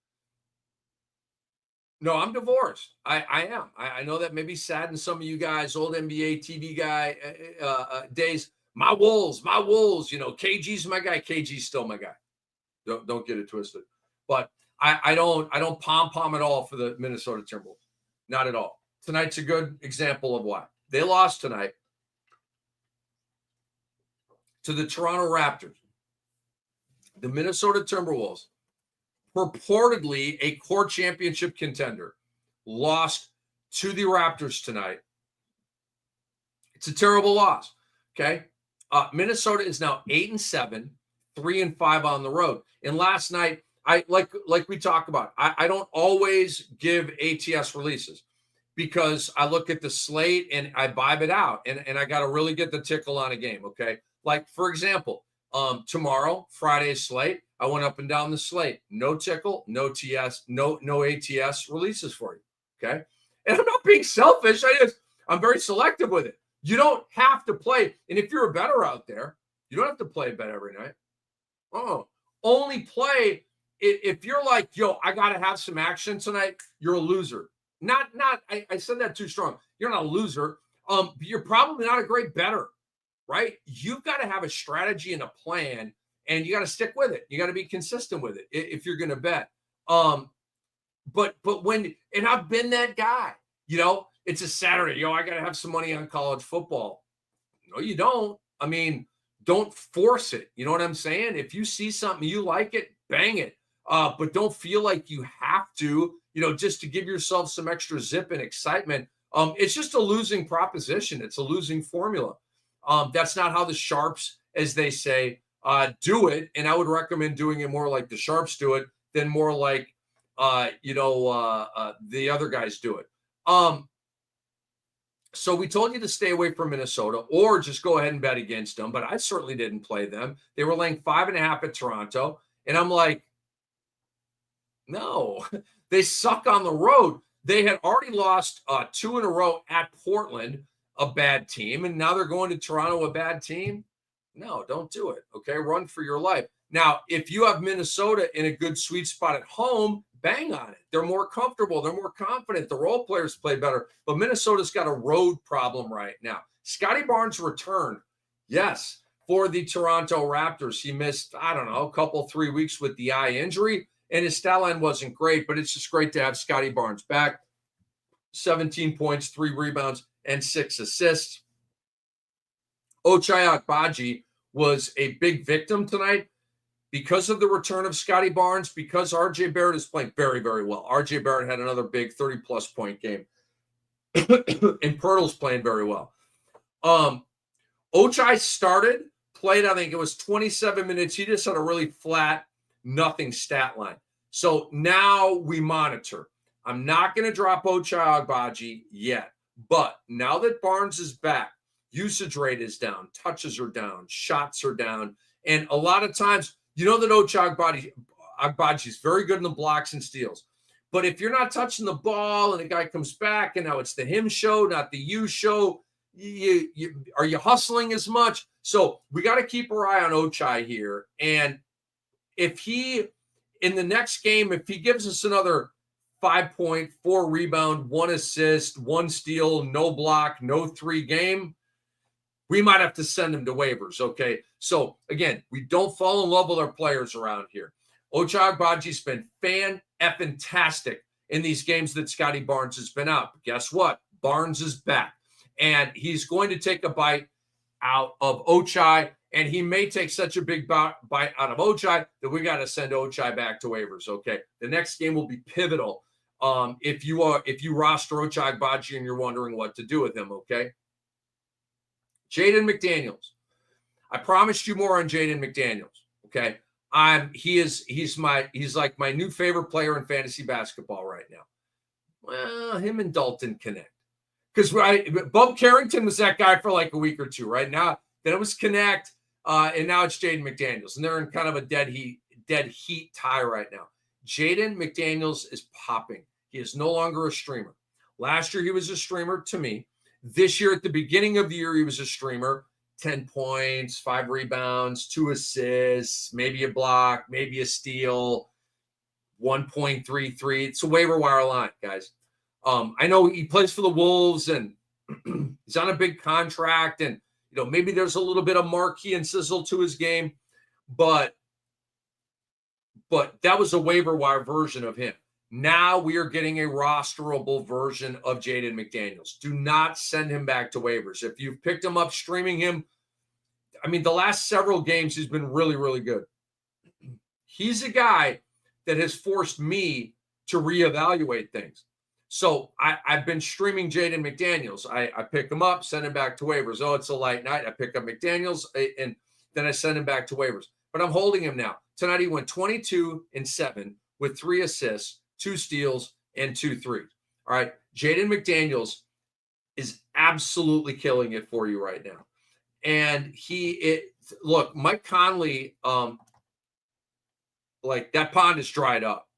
No, I'm divorced. I am. I know that may be saddens some of you guys, old NBA TV guy days. My Wolves. KG's my guy. KG's still my guy. Don't get it twisted. But I don't pom-pom at all for the Minnesota Timberwolves. Not at all. Tonight's a good example of why. They lost tonight to the Toronto Raptors. The Minnesota Timberwolves, purportedly a core championship contender, lost to the Raptors tonight. It's a terrible loss. Okay. Minnesota is now 8-7, 3-5 on the road. And last night, I like we talked about, I don't always give ATS releases because I look at the slate and I vibe it out, and I got to really get the tickle on a game. Okay. Like, for example, tomorrow, Friday's slate, I went up and down the slate. No tickle, no TS, no ATS releases for you. Okay. And I'm not being selfish. I'm very selective with it. You don't have to play. And if you're a bettor out there, you don't have to play a bet every night. Only play if you're like, yo, I got to have some action tonight. You're a loser. I said that too strong. You're not a loser. You're probably not a great bettor, right? You've got to have a strategy and a plan, and you got to stick with it. You got to be consistent with it if you're going to bet. But when, and I've been that guy, it's a Saturday, I got to have some money on college football. No, you don't. I mean, don't force it. You know what I'm saying? If you see something you like it, bang it. But don't feel like you have to, just to give yourself some extra zip and excitement. It's just a losing proposition. It's a losing formula. That's not how the sharps, as they say, do it. And I would recommend doing it more like the sharps do it than more like, the other guys do it. So we told you to stay away from Minnesota or just go ahead and bet against them. But I certainly didn't play them. They were laying 5.5 at Toronto. And I'm like, no, they suck on the road. They had already lost 2 in a row at Portland, a bad team. And now they're going to Toronto, a bad team. No, don't do it. Okay. Run for your life. Now, if you have Minnesota in a good sweet spot at home, bang on it. They're more comfortable. They're more confident. The role players play better. But Minnesota's got a road problem right now. Scotty Barnes returned, yes, for the Toronto Raptors. He missed, a couple, 3 weeks with the eye injury, and his stat line wasn't great, but it's just great to have Scotty Barnes back. 17 points, 3 rebounds, and 6 assists. Ochai Agbaji was a big victim tonight. Because of the return of Scotty Barnes, because R.J. Barrett is playing very, very well. R.J. Barrett had another big 30-plus point game. And Pirtle's playing very well. Ochai played, I think it was 27 minutes. He just had a really flat, nothing stat line. So now we monitor. I'm not going to drop Ochai Agbaji yet. But now that Barnes is back, usage rate is down, touches are down, shots are down. And a lot of times, that Ochai Agbaji is very good in the blocks and steals. But if you're not touching the ball and the guy comes back and now it's the him show, not the you show, are you hustling as much? So we got to keep our eye on Ochai here. And if he, in the next game, if he gives us another 5 point, 4 rebound, 1 assist, 1 steal, no block, no 3 game, we might have to send him to waivers, okay? So, again, we don't fall in love with our players around here. Ochai Agbaji's been fan-effing-tastic in these games that Scotty Barnes has been out. But guess what? Barnes is back. And he's going to take a bite out of Ochai, and he may take such a big bite out of Ochai that we got to send Ochai back to waivers, okay? The next game will be pivotal if you roster Ochai Agbaji and you're wondering what to do with him, okay? Jaden McDaniels. I promised you more on Jaden McDaniels. Okay. He's like my new favorite player in fantasy basketball right now. Well, him and Dalton connect. Because Bub Carrington was that guy for like a week or two, right? Now then it was Connect, and now it's Jaden McDaniels. And they're in kind of a dead heat tie right now. Jaden McDaniels is popping. He is no longer a streamer. Last year he was a streamer to me. This year, at the beginning of the year, he was a streamer. 10 points, 5 rebounds, 2 assists, maybe a block, maybe a steal, 1.33. It's a waiver wire line, guys. I know he plays for the Wolves, and he's on a big contract, and maybe there's a little bit of marquee and sizzle to his game, but that was a waiver wire version of him. Now we are getting a rosterable version of Jaden McDaniels. Do not send him back to waivers. If you've picked him up, streaming him, the last several games, he's been really, really good. He's a guy that has forced me to reevaluate things. So I've been streaming Jaden McDaniels. I pick him up, send him back to waivers. Oh, it's a light night. I pick up McDaniels, and then I send him back to waivers. But I'm holding him now. Tonight he went 22-7 with 3 assists, 2 steals, and 2 threes. All right. Jaden McDaniels is absolutely killing it for you right now. And look, Mike Conley, like that pond is dried up.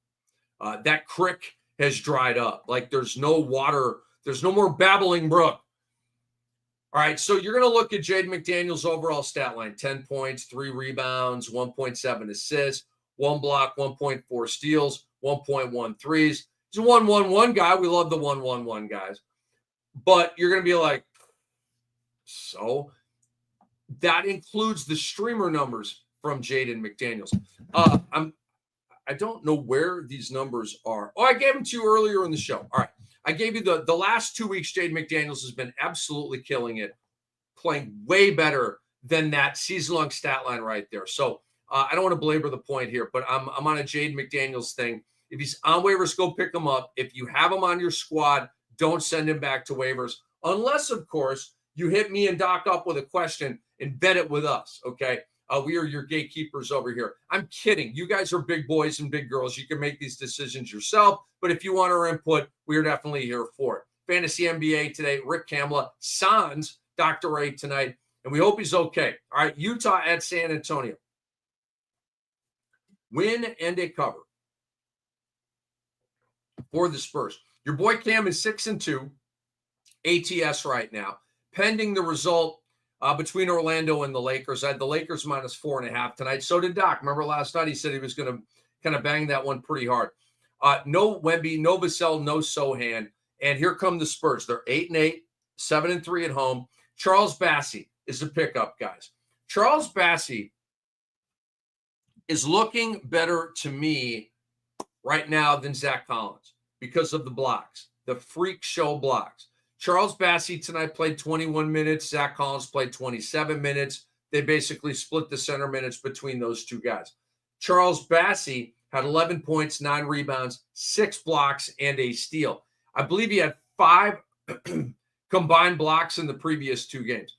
That creek has dried up. Like there's no water. There's no more babbling brook. All right. So you're going to look at Jaden McDaniels' overall stat line: 10 points, 3 rebounds, 1.7 assists, 1 block, 1.4 steals, 1.1 threes. He's a 1-1-1 guy. We love the 1-1-1 guys. But you're going to be like, so that includes the streamer numbers from Jaden McDaniels. I don't know where these numbers are. Oh, I gave them to you earlier in the show. All right. I gave you the last 2 weeks. Jaden McDaniels has been absolutely killing it, playing way better than that season-long stat line right there. So I don't want to belabor the point here, but I'm on a Jaden McDaniels thing. If he's on waivers, go pick him up. If you have him on your squad, don't send him back to waivers. Unless, of course, you hit me and Doc up with a question and bet it with us, okay? We are your gatekeepers over here. I'm kidding. You guys are big boys and big girls. You can make these decisions yourself. But if you want our input, we are definitely here for it. Fantasy NBA today, Rick Kamla, Sans, Dr. Ray tonight. And we hope he's okay. All right, Utah at San Antonio. Win and a cover for the Spurs. Your boy Cam is 6-2 ATS right now, pending the result between Orlando and the Lakers. I had the Lakers minus 4.5 tonight. So did Doc. Remember last night he said he was going to kind of bang that one pretty hard. No Wemby, no Vassell, no Sohan. And here come the Spurs. They're 8-8, 7-3 at home. Charles Bassey is the pickup, guys. Charles Bassey is looking better to me right now than Zach Collins because of the blocks, the freak show blocks. Charles Bassey tonight played 21 minutes. Zach Collins played 27 minutes. They basically split the center minutes between those two guys. Charles Bassey had 11 points, 9 rebounds, 6 blocks, and a steal. I believe he had 5 combined blocks in the previous 2 games,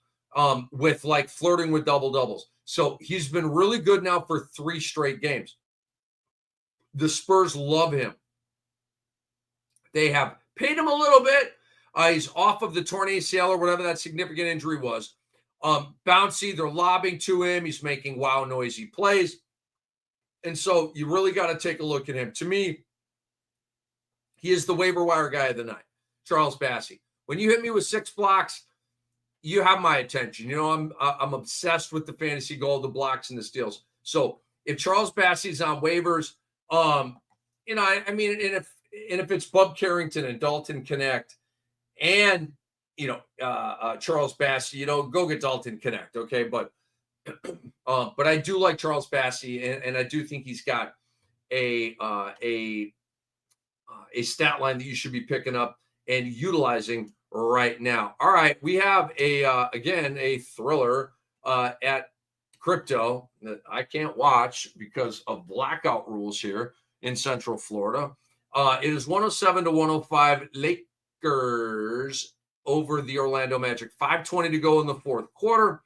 with like flirting with double-doubles. So he's been really good now for 3 straight games. The Spurs love him. They have paid him a little bit. He's off of the torn ACL or whatever that significant injury was. Bouncy, they're lobbing to him. He's making wow noisy plays. And so you really got to take a look at him. To me, he is the waiver wire guy of the night, Charles Bassey. When you hit me with 6 blocks, you have my attention. You know, I'm obsessed with the fantasy goal, the blocks, and the steals. So if Charles Bassey's on waivers, you know, I mean, and if it's Bub Carrington and Dalton Connect, and you know, Charles Bassey, you know, go get Dalton Connect, okay? But I do like Charles Bassey, and I do think he's got a stat line that you should be picking up and utilizing right now. All right, we have again a thriller at crypto that I can't watch because of blackout rules here in Central Florida. It is 107-105 Lakers over the Orlando Magic. 5:20 to go in the 4th quarter.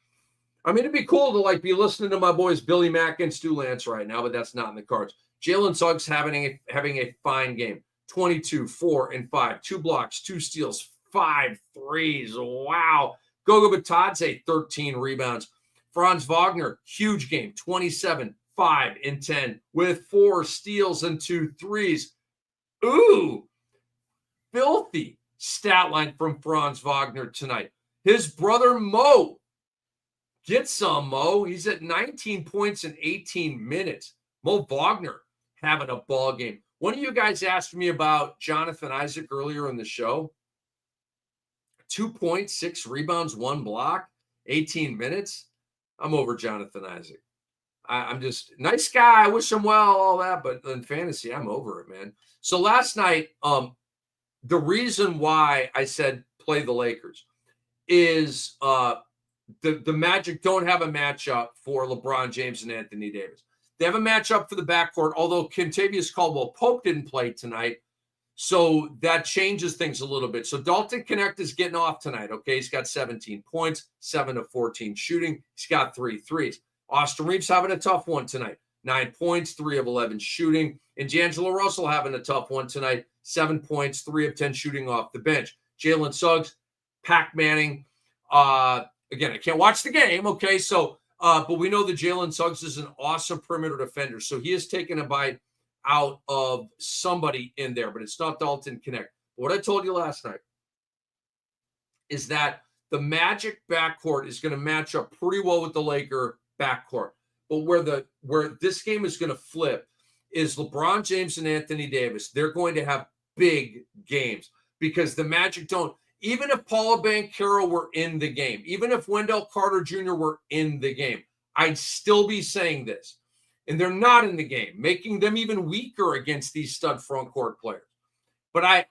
I mean, it'd be cool to like be listening to my boys Billy Mack and Stu Lance right now, but that's not in the cards. Jalen Suggs having a fine game. 22, 4, and 5. 2 blocks, 2 steals, 5 threes. Wow. Goga Batadze, 13 rebounds. Franz Wagner, huge game. 27, 5, and 10 with 4 steals and 2 threes. Ooh, filthy stat line from Franz Wagner tonight. His brother Mo, get some, Mo. He's at 19 points in 18 minutes. Mo Wagner having a ball game. One of you guys asked me about Jonathan Isaac earlier in the show. 2 points, 6 rebounds, 1 block, 18 minutes. I'm over Jonathan Isaac. I'm just nice guy. I wish him well, all that, but in fantasy, I'm over it, man. So last night, the reason why I said play the Lakers is the Magic don't have a matchup for LeBron James and Anthony Davis. They have a matchup for the backcourt, although Kentavious Caldwell-Pope didn't play tonight, so that changes things a little bit. So Dalton Connect is getting off tonight, okay? He's got 17 points, 7 of 14 shooting. He's got 3 threes. Austin Reeves having a tough one tonight. 9 points, 3 of 11 shooting. And D'Angelo Russell having a tough one tonight. 7 points, 3 of 10 shooting off the bench. Jalen Suggs, Pac Manning. Again, I can't watch the game, okay? So, but we know that Jalen Suggs is an awesome perimeter defender. So he has taken a bite out of somebody in there, but it's not Dalton Connect. What I told you last night is that the Magic backcourt is going to match up pretty well with the Laker backcourt. But where this game is going to flip is LeBron James and Anthony Davis. They're going to have big games because the Magic don't. Even if Paolo Banchero were in the game, even if Wendell Carter Jr. were in the game, I'd still be saying this. And they're not in the game, making them even weaker against these stud front court players. But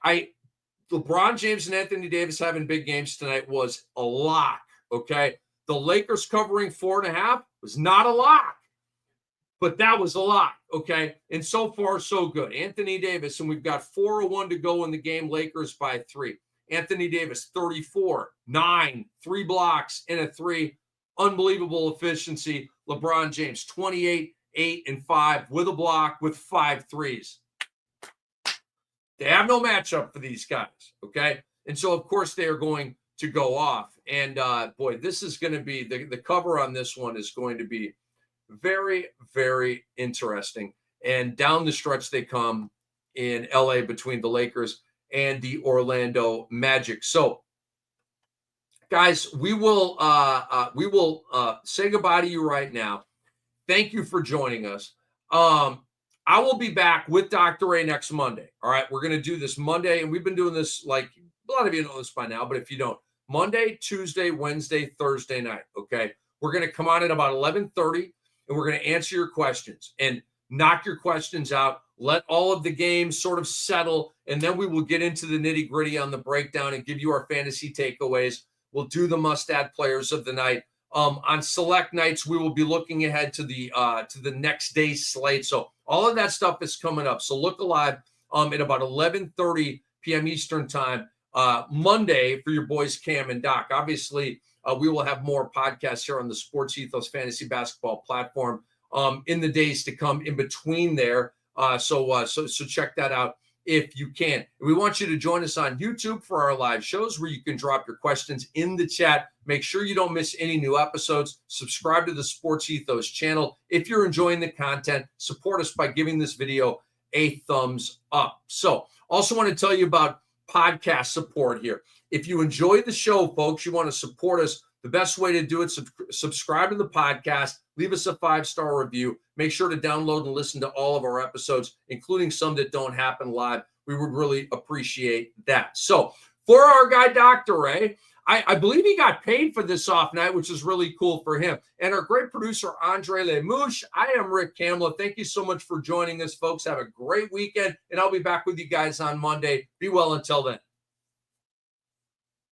LeBron James and Anthony Davis having big games tonight was a lock, okay? The Lakers covering 4.5 was not a lock, but that was a lock, okay? And so far, so good. Anthony Davis, and we've got 4:01 to go in the game, Lakers by 3. Anthony Davis, 34, 9, 3 blocks, and a 3. Unbelievable efficiency. LeBron James, 28, 8, and 5 with a block with 5 threes. They have no matchup for these guys, okay? And so, of course, they are going to go off. And, boy, this is going to be, the cover on this one is going to be very, very interesting. And down the stretch they come in LA between the Lakers and the Orlando Magic. So, guys, we will say goodbye to you right now. Thank you for joining us. I will be back with Dr. A next Monday. All right, we're going to do this Monday, and we've been doing this, like a lot of you know this by now, but if you don't, Monday, Tuesday, Wednesday, Thursday night, okay? We're going to come on at about 11:30, and we're going to answer your questions and knock your questions out. Let all of the games sort of settle, and then we will get into the nitty-gritty on the breakdown and give you our fantasy takeaways. We'll do the must-add players of the night. On select nights, we will be looking ahead to the next day's slate. So all of that stuff is coming up. So look alive at about 11:30 p.m. Eastern time Monday for your boys Cam and Doc. Obviously, we will have more podcasts here on the Sports Ethos Fantasy Basketball platform in the days to come in between there. So check that out if you can. And we want you to join us on YouTube for our live shows where you can drop your questions in the chat. Make sure you don't miss any new episodes. Subscribe to the Sports Ethos channel. If you're enjoying the content, support us by giving this video a thumbs up. So also want to tell you about podcast support here. If you enjoy the show, folks, you want to support us, the best way to do it, subscribe to the podcast, leave us a 5-star review. Make sure to download and listen to all of our episodes, including some that don't happen live. We would really appreciate that. So for our guy, Dr. A, I believe he got paid for this off night, which is really cool for him. And our great producer, Andre Lemouche. I am Rick Kamla. Thank you so much for joining us, folks. Have a great weekend, and I'll be back with you guys on Monday. Be well until then.